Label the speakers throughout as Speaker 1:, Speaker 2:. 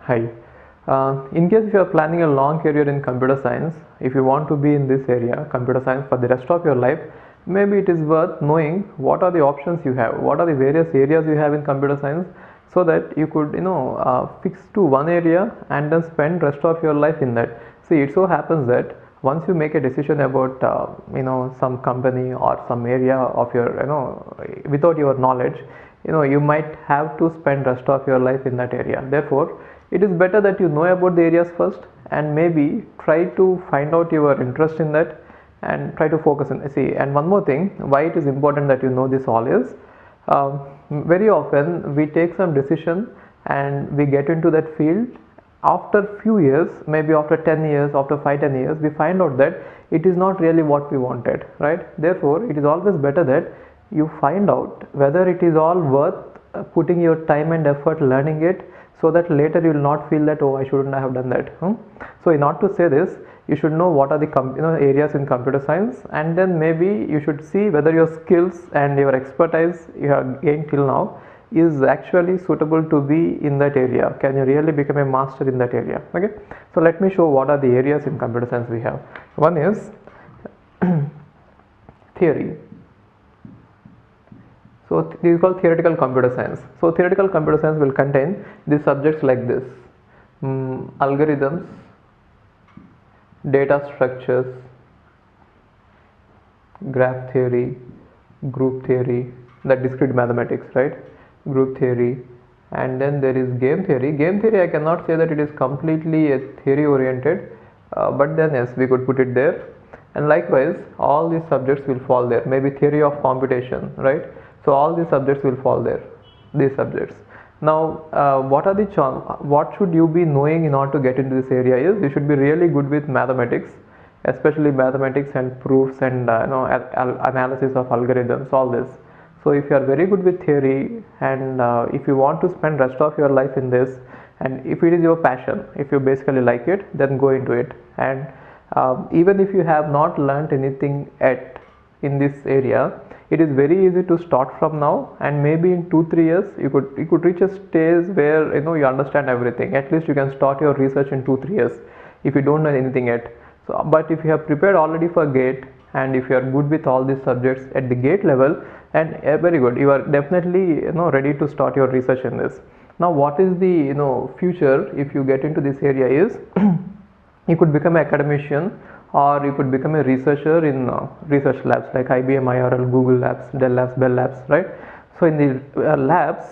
Speaker 1: Hi. In case if you are planning a long career in computer science, if you want to be in this area, computer science, for the rest of your life, maybe it is worth knowing what are the options you have, what are the various areas you have in computer science, so that you could, fix to one area and then spend rest of your life in that. See, it so happens that once you make a decision about, some company or some area of your, without your knowledge, you might have to spend rest of your life in that area. Therefore, it is better that you know about the areas first and maybe try to find out your interest in that and try to focus on. See, and one more thing, why it is important that you know this all is, very often we take some decision and we get into that field. After few years, maybe after 10 years, after 5-10 years, we find out that it is not really what we wanted, right? Therefore, it is always better that you find out whether it is all worth putting your time and effort learning it, so that later you will not feel that, oh, I shouldn't have done that. So in order to say this, you should know what are the areas in computer science, and then maybe you should see whether your skills and your expertise you have gained till now is actually suitable to be in that area. Can you really become a master in that area? Okay, so let me show what are the areas in computer science we have. One is theory. So this is called theoretical computer science. So theoretical computer science will contain these subjects like this: algorithms, data structures, graph theory, group theory, the discrete mathematics, right? Group theory, and then there is game theory. Game theory, I cannot say that it is completely a theory oriented, but then yes, we could put it there. And likewise, all these subjects will fall there. Maybe theory of computation, right? So all these subjects will fall there, these subjects. Now, what should you be knowing in order to get into this area is, you should be really good with mathematics, especially mathematics and proofs and analysis of algorithms, all this. So if you are very good with theory, and if you want to spend rest of your life in this, and if it is your passion, if you basically like it, then go into it. And even if you have not learned anything yet in this area, it is very easy to start from now, and maybe in 2-3 years you could reach a stage where you understand everything. At least you can start your research in 2-3 years if you don't know anything yet. So but if you have prepared already for GATE, and if you are good with all these subjects at the GATE level, and very good, you are definitely ready to start your research in this. Now what is the future if you get into this area is you could become an academician, or you could become a researcher in research labs like IBM, IRL, Google Labs, Dell Labs, Bell Labs, right? So in the labs,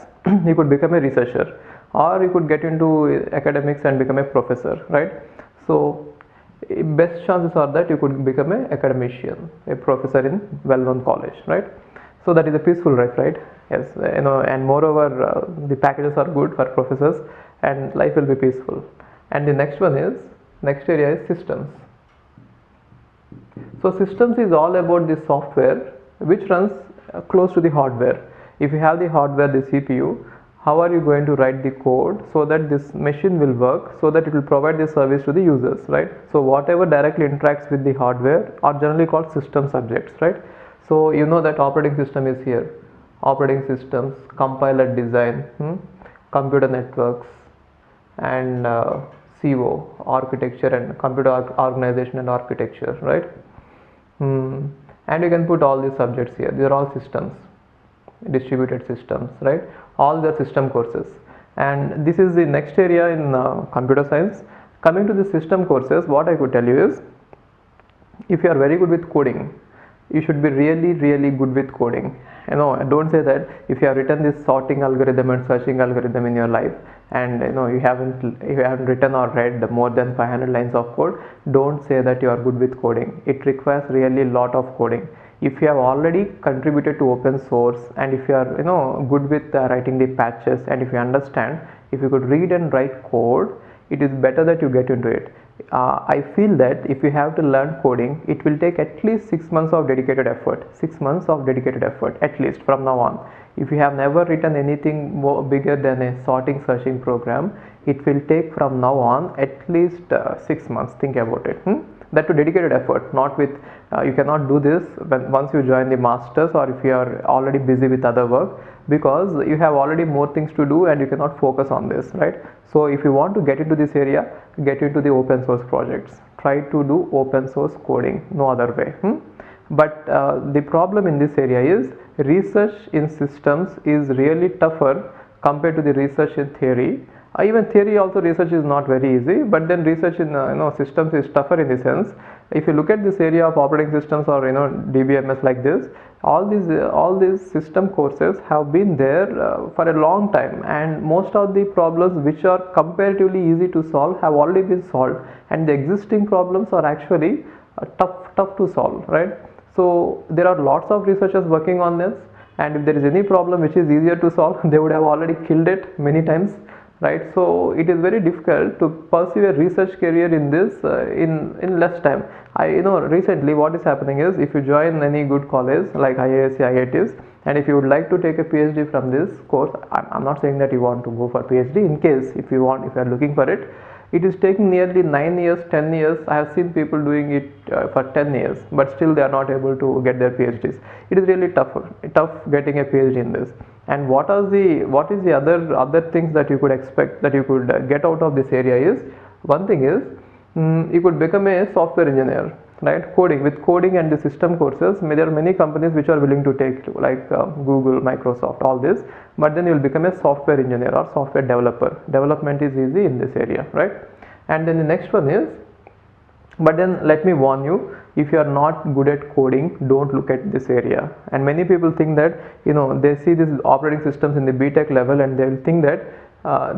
Speaker 1: you could become a researcher, or you could get into academics and become a professor, right? So best chances are that you could become an academician, a professor in well-known college, right? So that is a peaceful life, right? Yes, and moreover, the packages are good for professors, and life will be peaceful. And the next area is systems. So systems is all about the software which runs close to the hardware. If you have the hardware, the CPU, how are you going to write the code so that this machine will work, so that it will provide the service to the users, right? So whatever directly interacts with the hardware are generally called system subjects, right? So you know that operating system is here. Operating systems, compiler design, computer networks, and CO, architecture and computer organization and architecture, right? And you can put all these subjects here. These are all systems, distributed systems, right? All the system courses. And this is the next area in computer science. Coming to the system courses, what I could tell you is, if you are very good with coding, you should be really good with coding. Don't say that if you have written this sorting algorithm and searching algorithm in your life, and you haven't written or read more than 500 lines of code, don't say that you are good with coding. It requires really lot of coding. If you have already contributed to open source, and if you are good with writing the patches, and if you understand, if you could read and write code, it is better that you get into it. I feel that if you have to learn coding, it will take at least 6 months of dedicated effort. 6 months of dedicated effort at least from now on. If you have never written anything more bigger than a sorting searching program, it will take from now on at least 6 months. Think about it. that to dedicated effort, not with you cannot do this once you join the masters or if you are already busy with other work, because you have already more things to do and you cannot focus on this, right? So if you want to get into this area, get into the open source projects, try to do open source coding, no other way. But the problem in this area is research in systems is really tougher compared to the research in theory. Even theory also, research is not very easy, but then research in systems is tougher in the sense, if you look at this area of operating systems or DBMS like this, all these system courses have been there for a long time, and most of the problems which are comparatively easy to solve have already been solved, and the existing problems are actually tough to solve, right? So there are lots of researchers working on this, and if there is any problem which is easier to solve, they would have already killed it many times, right? So it is very difficult to pursue a research career in this in less time. Recently what is happening is, if you join any good college like IISc, IITs, and if you would like to take a PhD from this course, I'm not saying that you want to go for PhD. In case if you are looking for it, it is taking nearly 9 years, 10 years. I have seen people doing it for 10 years, but still they are not able to get their PhDs. It is really tough getting a PhD in this. And what is the other things that you could expect, that you could get out of this area is, one thing is you could become a software engineer, right? With coding and the system courses, there are many companies which are willing to take, like Google, Microsoft, all this, but then you will become a software engineer or software developer. Development is easy in this area, right? And then the next one is, but then let me warn you, if you are not good at coding, don't look at this area. And many people think that they see these operating systems in the BTech level, and they will think that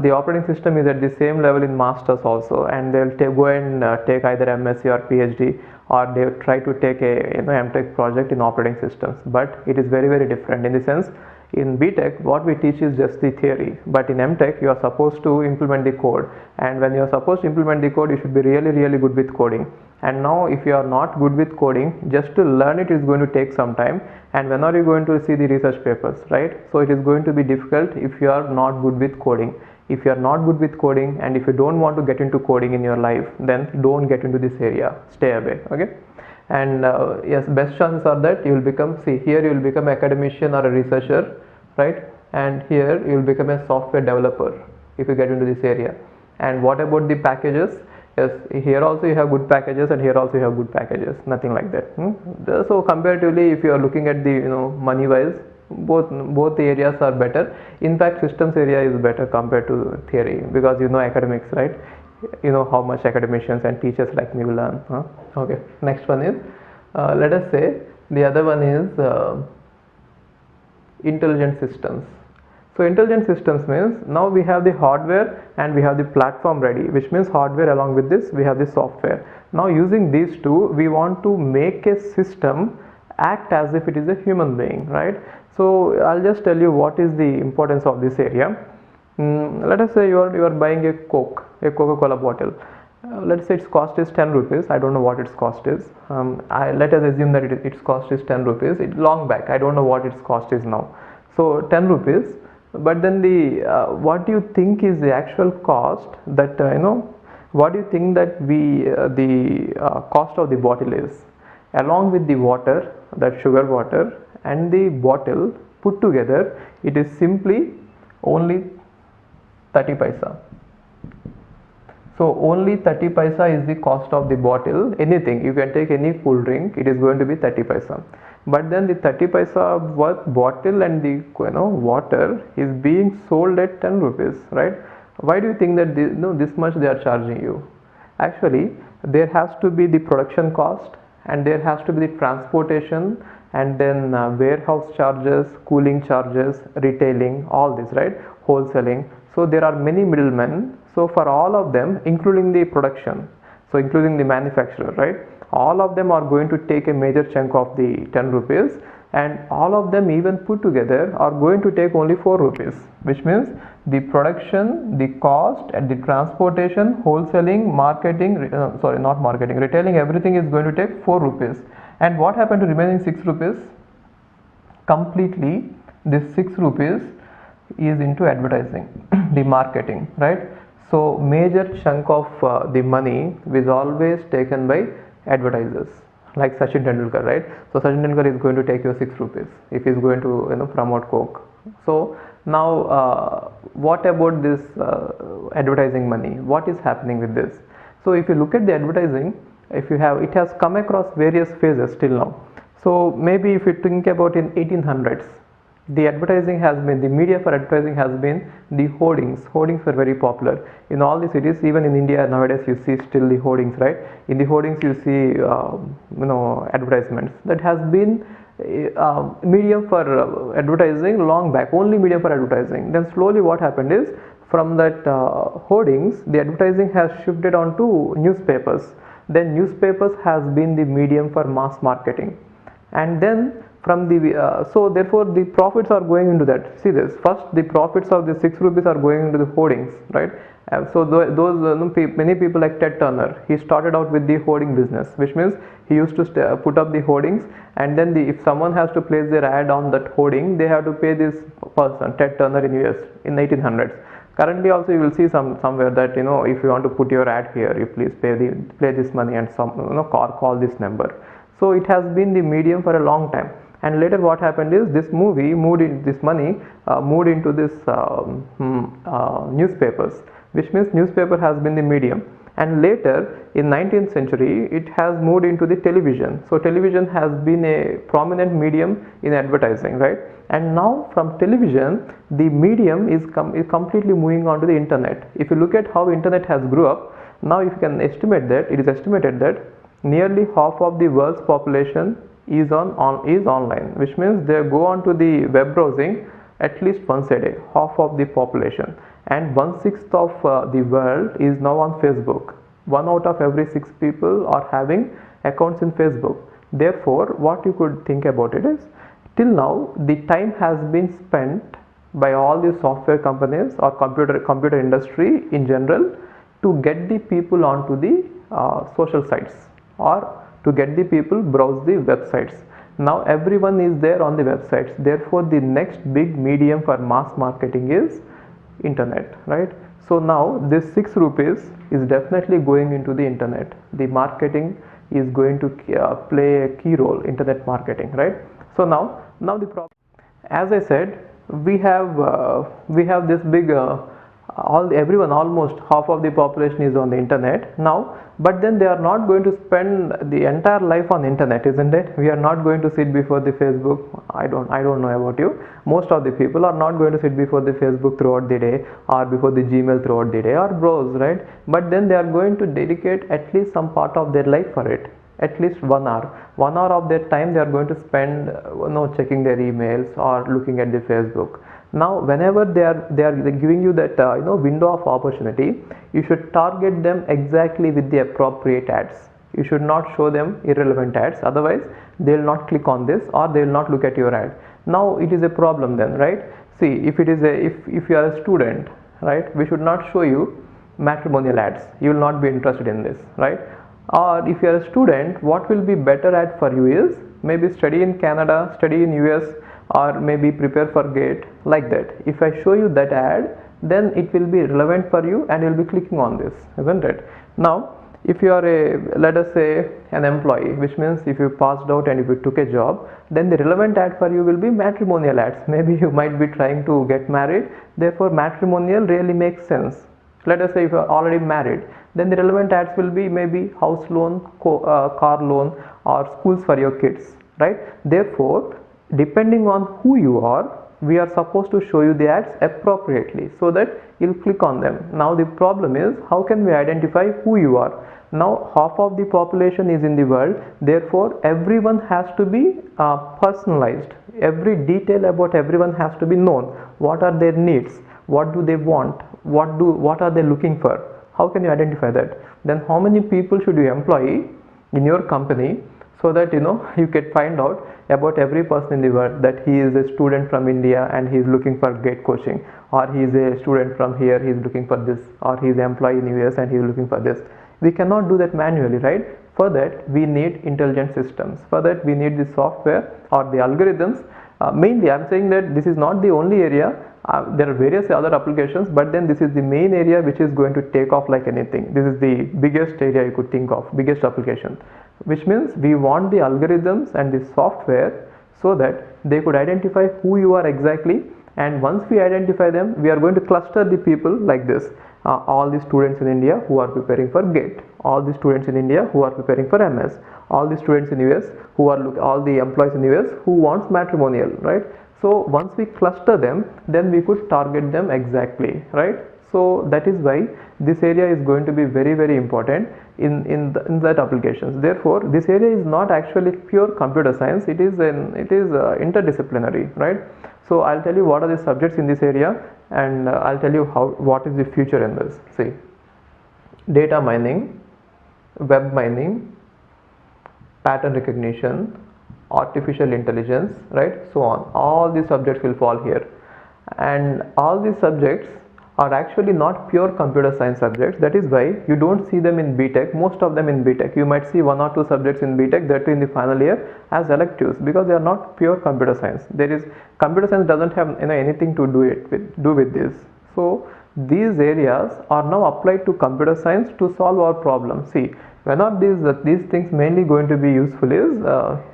Speaker 1: the operating system is at the same level in masters also, and they will go and take either MSc or PhD, or they try to take a MTech project in operating systems. But it is very, very different in the sense, in BTech what we teach is just the theory, but in MTech you are supposed to implement the code, and when you are supposed to implement the code, you should be really, really good with coding. And now if you are not good with coding, just to learn it is going to take some time, and when are you going to see the research papers, right? So it is going to be difficult if you are not good with coding. If you are not good with coding, and if you don't want to get into coding in your life, then don't get into this area, stay away, okay? And yes, best chances are that you will become, here you will become academician or a researcher, right? And here you will become a software developer if you get into this area. And what about the packages? Yes, here also you have good packages, and here also you have good packages, nothing like that. So comparatively, if you are looking at the money wise, both the areas are better. In fact, systems area is better compared to theory, because academics, right? How much academicians and teachers like me will learn. Okay, next one is, let us say the other one is intelligent systems. So intelligent systems means, now we have the hardware and we have the platform ready, which means hardware, along with this we have the software. Now using these two, we want to make a system act as if it is a human being, right? So I'll just tell you what is the importance of this area. Let us say you are buying a Coca-Cola bottle. Let's say its cost is 10 rupees. I don't know what its cost is. Let us assume that its cost is 10 rupees. Long back, I don't know what its cost is now. So 10 rupees. But then what do you think is the actual cost that what do you think that the cost of the bottle is, along with the water, that sugar water, and the bottle put together? It is simply only 30 paisa. So only 30 paisa is the cost of the bottle. Anything, you can take any cool drink, it is going to be 30 paisa. But then the 30 paisa worth bottle and the water is being sold at 10 rupees, right? Why do you think that this much they are charging you? Actually, there has to be the production cost, and there has to be the transportation, and then warehouse charges, cooling charges, retailing, all this, right? Wholesaling. So there are many middlemen. So for all of them, including the production, so including the manufacturer, right? All of them are going to take a major chunk of the 10 rupees, and all of them even put together are going to take only 4 rupees, which means the production, the cost, and the transportation, wholesaling, retailing, everything is going to take 4 rupees. And what happened to remaining 6 rupees? Completely this 6 rupees is into advertising, the marketing, right? So major chunk of the money is always taken by advertisers like Sachin Tendulkar, right? So Sachin Tendulkar is going to take your 6 rupees if he's going to promote Coke. So now what about this advertising money? What is happening with this? So if you look at the advertising, if you have, it has come across various phases till now. So maybe if you think about in 1800s, the advertising has been, the media for advertising has been the hoardings. Hoardings were very popular in all the cities. Even in India nowadays you see still the hoardings, right? In the hoardings you see advertisements. That has been medium for advertising long back, only medium for advertising. Then slowly what happened is, from that hoardings, the advertising has shifted on to newspapers. Then newspapers has been the medium for mass marketing, and then from the so therefore the profits are going into that. See this, first the profits of the 6 rupees are going into the hoardings, right? So those many people like Ted Turner, he started out with the hoarding business, which means he used to put up the hoardings, and then if someone has to place their ad on that hoarding, they have to pay this person, Ted Turner, in US in 1800s. Currently also you will see somewhere that if you want to put your ad here, you please pay this money and some call this number. So it has been the medium for a long time. And later what happened is, this movie moved in, this money moved into this newspapers, which means newspaper has been the medium. And later in 19th century it has moved into the television. So television has been a prominent medium in advertising, right? And now from television the medium is completely moving on to the internet. If you look at how internet has grew up, now if you can estimate that, it is estimated that nearly half of the world's population is online, which means they go on to the web browsing at least once a day, half of the population. And 1/6 of the world is now on Facebook. 1 out of every 6 people are having accounts in Facebook. Therefore what you could think about it is, till now the time has been spent by all the software companies or computer industry in general to get the people onto the social sites, or to get the people browse the websites. Now everyone is there on the websites. Therefore the next big medium for mass marketing is internet, right? So now this 6 rupees is definitely going into the internet. The marketing is going to play a key role, internet marketing, right? So now the problem, as I said, we have this big everyone, almost half of the population is on the internet now, but then they are not going to spend the entire life on internet, isn't it? We are not going to sit before the Facebook. I don't know about you. Most of the people are not going to sit before the Facebook throughout the day, or before the Gmail throughout the day, or browse, right? But then they are going to dedicate at least some part of their life for it. At least 1 hour. 1 hour of their time they are going to spend checking their emails or looking at the Facebook. Now whenever they are giving you that window of opportunity, you should target them exactly with the appropriate ads. You should not show them irrelevant ads, otherwise they will not click on this, or they will not look at your ad. Now it is a problem then, right? See, if it is if you are a student, right, we should not show you matrimonial ads. You will not be interested in this, right? Or if you are a student, what will be better ad for you is maybe study in Canada, study in US, or maybe prepare for GATE, like that. If I show you that ad, then it will be relevant for you and you will be clicking on this, isn't it? Now if you are let us say an employee, which means if you passed out and if you took a job, then the relevant ad for you will be matrimonial ads. Maybe you might be trying to get married, therefore matrimonial really makes sense. Let us say if you are already married, then the relevant ads will be maybe house loan, car loan, or schools for your kids, right? Therefore depending on who you are, we are supposed to show you the ads appropriately so that you'll click on them. Now the problem is, how can we identify who you are? Now half of the population is in the world, therefore everyone has to be personalized. Every detail about everyone has to be known. What are their needs? What do they want? What are they looking for? How can you identify that? Then how many people should you employ in your company, so that you can find out about every person in the world, that he is a student from India and he is looking for GATE coaching, or he is a student from here, he is looking for this, or he is an employee in US and he is looking for this. We cannot do that manually, right? For that we need intelligent systems. For that we need the software or the algorithms. Mainly I am saying that this is not the only area. There are various other applications, but then this is the main area which is going to take off like anything. This is the biggest area you could think of, biggest application, which means we want the algorithms and the software so that they could identify who you are exactly, and once we identify them, we are going to cluster the people like this. All the students in India who are preparing for GATE, all the students in India who are preparing for MS, all the students in US who are all the employees in US who wants matrimonial, right? So once we cluster them, then we could target them exactly, right? So that is why this area is going to be very important in that applications. Therefore, this area is not actually pure computer science. It is interdisciplinary, right? So I'll tell you what are the subjects in this area, and I'll tell you what is the future in this. See, data mining, web mining, pattern recognition, artificial intelligence, right? So on. All these subjects will fall here, and all these subjects are actually not pure computer science subjects. That is why you don't see them in BTech, most of them in BTech. You might see 1 or 2 subjects in BTech, that too in the final year as electives, because they are not pure computer science. Computer science doesn't have anything to do with this. So these areas are now applied to computer science to solve our problem. See, when are these things mainly going to be useful is,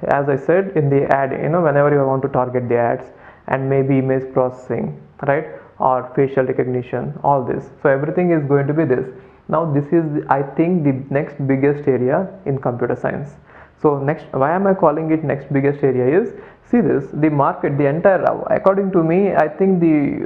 Speaker 1: as I said, in the ad, whenever you want to target the ads, and maybe image processing, right, or facial recognition, all this. So everything is going to be this. Now this is, I think, the next biggest area in computer science. So next, why am I calling it next biggest area is, see this, the market, the entire, according to me, I think the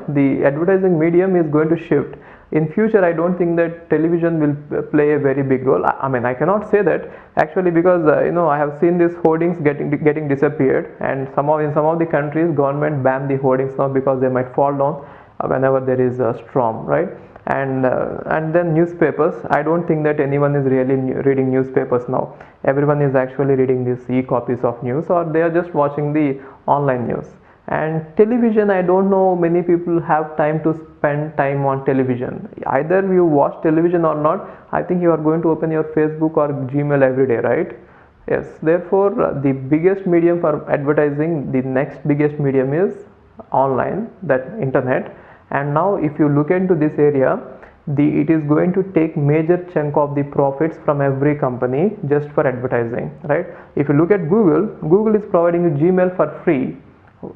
Speaker 1: the advertising medium is going to shift. In future, I don't think that television will play a very big role. I mean, I cannot say that actually, because I have seen these hoardings getting disappeared, and in some of the countries, government banned the hoardings now because they might fall down whenever there is a storm, right? And then newspapers. I don't think that anyone is really reading newspapers now. Everyone is actually reading these e-copies of news, or they are just watching the online news. And television, I don't know many people have time to spend time on television. Either you watch television or not, I think you are going to open your Facebook or Gmail every day, right? Yes, therefore the biggest medium for advertising, the next biggest medium is online, that internet. And now if you look into this area, it is going to take major chunk of the profits from every company just for advertising, right? If you look at Google is providing you Gmail for free.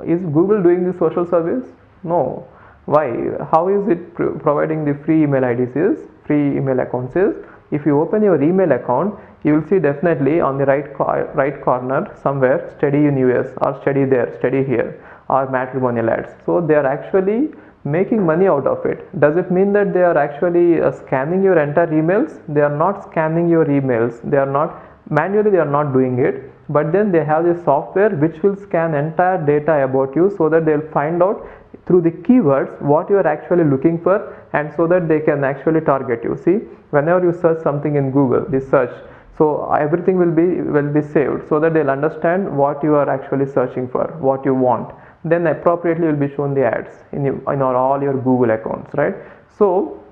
Speaker 1: Is Google doing the social service? No. Why? How is it providing the free email IDs, free email accounts is, if you open your email account, you will see definitely on the right corner somewhere, study in US, or study there, study here, or matrimonial ads. So they are actually making money out of it. Does it mean that they are actually scanning your entire emails? They are not scanning your emails. They are not manually, they are not doing it, but then they have this software which will scan entire data about you, so that they'll find out through the keywords what you are actually looking for, and so that they can actually target you. See, whenever you search something in Google, this search, so everything will be saved, so that they'll understand what you are actually searching for, what you want. Then appropriately will be shown the ads in all your Google accounts, right? So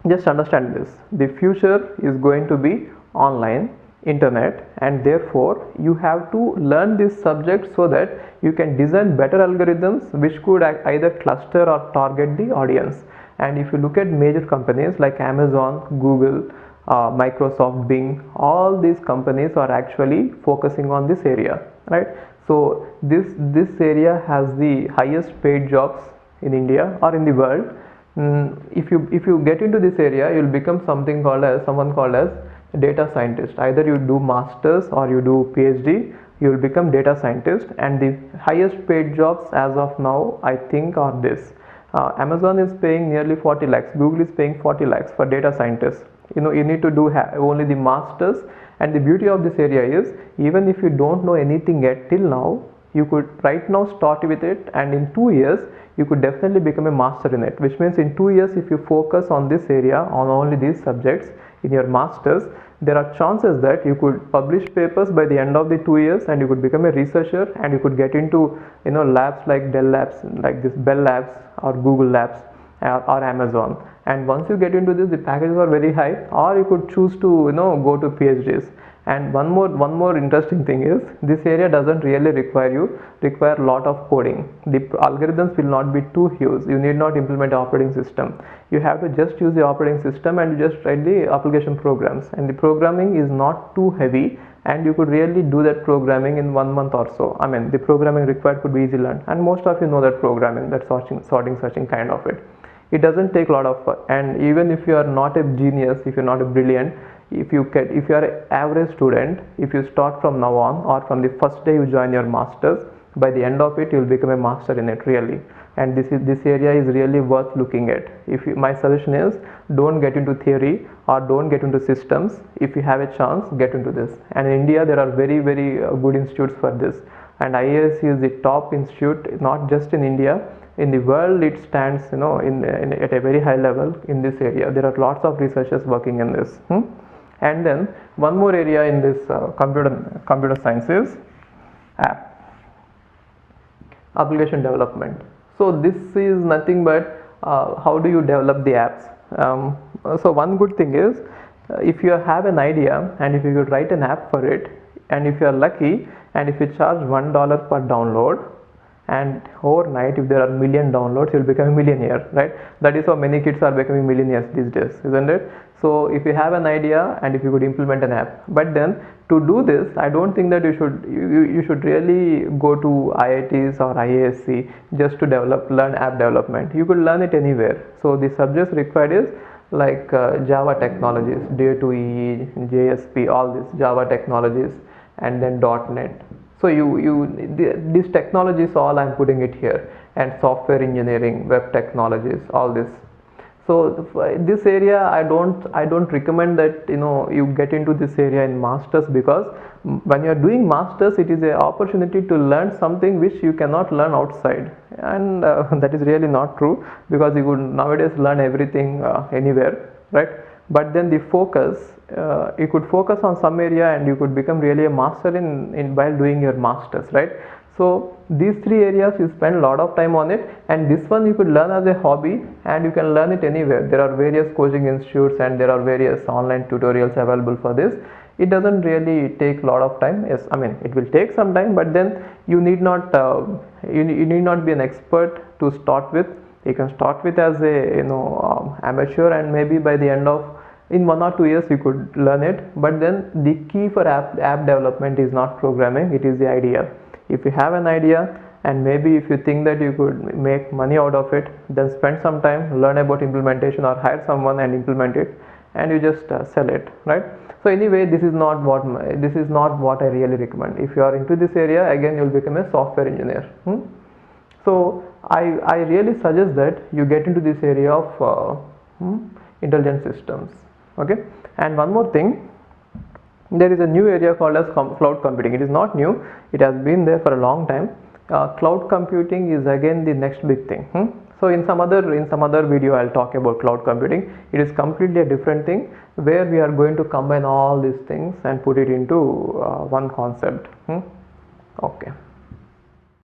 Speaker 1: just understand this, the future is going to be online, internet, and therefore you have to learn this subject so that you can design better algorithms which could either cluster or target the audience. And if you look at major companies like Amazon, Google, Microsoft, Bing, all these companies are actually focusing on this area, right? So this area has the highest paid jobs in India or in the world. If you get into this area, you will become someone called as data scientist. Either you do masters or you do PhD, you will become data scientist. And the highest paid jobs as of now, I think, are this. Amazon is paying nearly 40 lakhs, Google is paying 40 lakhs for data scientists. You need to do only the masters. And the beauty of this area is, even if you don't know anything yet till now, you could right now start with it, and in 2 years you could definitely become a master in it, which means in 2 years, if you focus on this area, on only these subjects in your masters, there are chances that you could publish papers by the end of the 2 years, and you could become a researcher, and you could get into labs like Dell Labs, like this Bell Labs or Google Labs or Amazon, and once you get into this, the packages are very high, or you could choose to go to PhDs. And one more interesting thing is, this area doesn't really require a lot of coding. The algorithms will not be too huge. You need not implement the operating system. You have to just use the operating system and just write the application programs, and the programming is not too heavy, and you could really do that programming in 1 month or so. I mean, the programming required could be easily learned, and most of you know that programming, that sorting searching kind of it. It doesn't take a lot of, and even if you are not a genius, if you're not a brilliant, if you are an average student, if you start from now on, or from the first day you join your masters, by the end of it you will become a master in it really. And this area is really worth looking at. My suggestion is, don't get into theory or don't get into systems. If you have a chance, get into this. And in India there are very good institutes for this, and IISc is the top institute, not just in India, in the world. It stands at a very high level in this area. There are lots of researchers working in this. And then one more area in this computer science is application development. So this is nothing but how do you develop the apps. So one good thing is, if you have an idea and if you could write an app for it, and if you are lucky, and if you charge $1 per download, and overnight if there are million downloads, you'll become a millionaire, right? That is how many kids are becoming millionaires these days, isn't it? So if you have an idea and if you could implement an app, but then to do this, I don't think that you should really go to IITs or IISc just to learn app development. You could learn it anywhere. So the subjects required is like Java technologies, J2EE, JSP, all these Java technologies, and then .NET. So these technologies, all I'm putting it here, and software engineering, web technologies, all this. So this area, I don't recommend that you get into this area in masters, because when you are doing masters, it is an opportunity to learn something which you cannot learn outside, and that is really not true, because you could nowadays learn everything anywhere, right? But then the focus, you could focus on some area and you could become really a master in while doing your masters, right? So these three areas you spend a lot of time on it, and this one you could learn as a hobby, and you can learn it anywhere. There are various coaching institutes and there are various online tutorials available for this. It doesn't really take a lot of time. Yes, I mean, it will take some time, but then you need not you need not be an expert to start with. You can start with as a amateur, and maybe by the end of in 1 or 2 years you could learn it. But then the key for app development is not programming, it is the idea. If you have an idea, and maybe if you think that you could make money out of it, then spend some time, learn about implementation, or hire someone and implement it, and you just sell it, right? So anyway, this is not what I really recommend. If you are into this area, again you will become a software engineer. So I really suggest that you get into this area of intelligent systems. Okay. And one more thing, there is a new area called as cloud computing. It is not new, it has been there for a long time. Cloud computing is again the next big thing. So in some other video I'll talk about cloud computing. It is completely a different thing, where we are going to combine all these things and put it into one concept. Okay.